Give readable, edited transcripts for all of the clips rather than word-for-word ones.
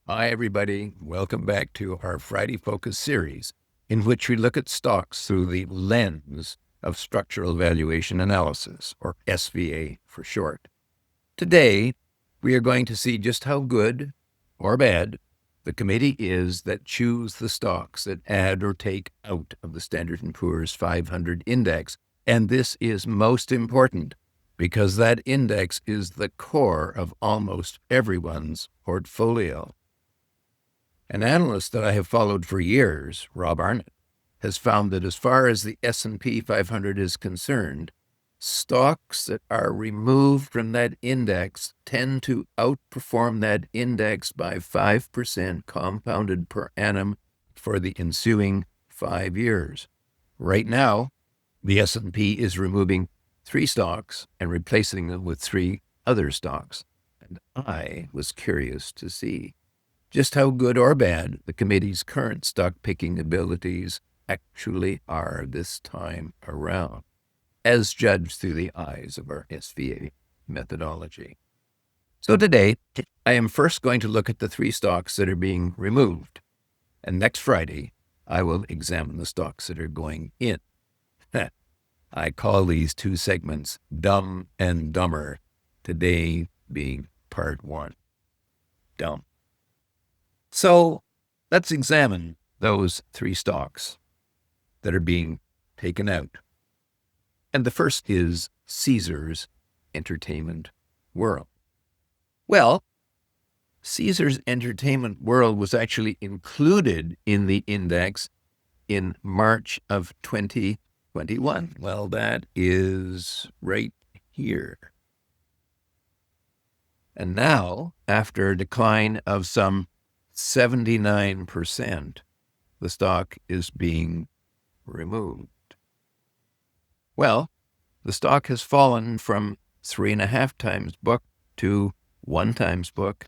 Hi, everybody. Welcome back to our Friday Focus series, in which we look at stocks through the lens of Structural Valuation Analysis, or SVA for short. Today, we are going to see just how good or bad the committee is that choose the stocks that add or take out of the Standard & Poor's 500 index. And this is most important because that index is the core of almost everyone's portfolio. An analyst that I have followed for years, Rob Arnott, has found that as far as the S&P 500 is concerned, stocks that are removed from that index tend to outperform that index by 5% compounded per annum for the ensuing 5 years. Right now, the S&P is removing 3 stocks and replacing them with 3 other stocks. And I was curious to see just how good or bad the committee's current stock-picking abilities actually are this time around, as judged through the eyes of our SVA methodology. So today, I am first going to look at the 3 stocks that are being removed, and next Friday, I will examine the stocks that are going in. I call these 2 segments Dumb and Dumber, today being part 1, Dumb. So let's examine those 3 stocks that are being taken out. And the first is Caesars Entertainment World. Well, Caesars Entertainment World was actually included in the index in March of 2021. Well, that is right here. And now, after a decline of some 79%, the stock is being removed. Well, the stock has fallen from 3.5 times book to 1 times book.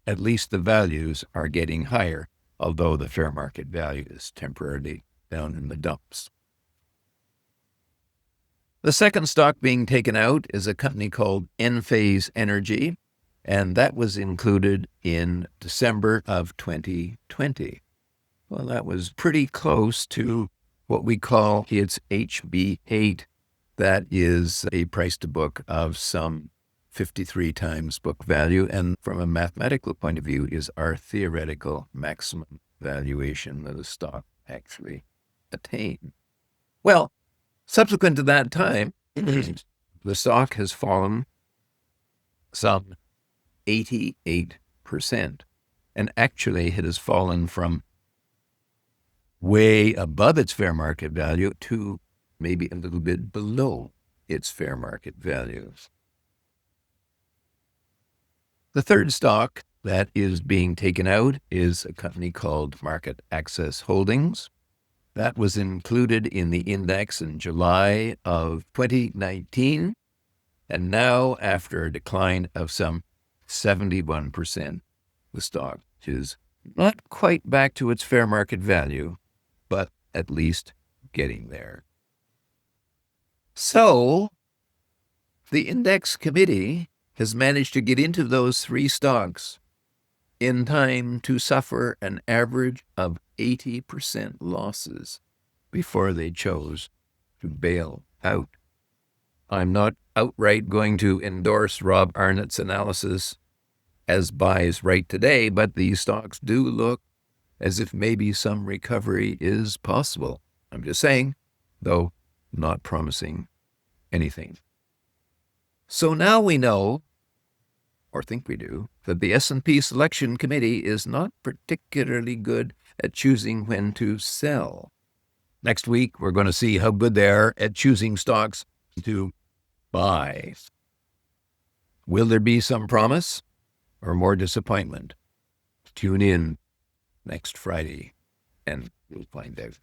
At least the values are getting higher, although the fair market value is temporarily down in the dumps. The second stock being taken out is a company called Enphase Energy, and that was included in December of 2020. Well, that was pretty close to what we call its HB8. That is a price to book of some 53 times book value, and from a mathematical point of view is our theoretical maximum valuation that a stock actually attained. Well, subsequent to that time, the stock has fallen some 88%. And actually, it has fallen from way above its fair market value to maybe a little bit below its fair market values. The third stock that is being taken out is a company called MarketAxess Holdings. That was included in the index in July of 2019. And now, after a decline of some 71%, the stock is not quite back to its fair market value, but at least getting there. So, the index committee has managed to get into those 3 stocks in time to suffer an average of 80% losses before they chose to bail out. I'm not outright going to endorse Rob Arnott's analysis as buys right today, but these stocks do look as if maybe some recovery is possible. I'm just saying, though not promising anything. So now we know, or think we do, that the S&P Selection Committee is not particularly good at choosing when to sell. Next week, we're going to see how good they are at choosing stocks to buy. Will there be some promise or more disappointment? Tune in next Friday and we'll find out.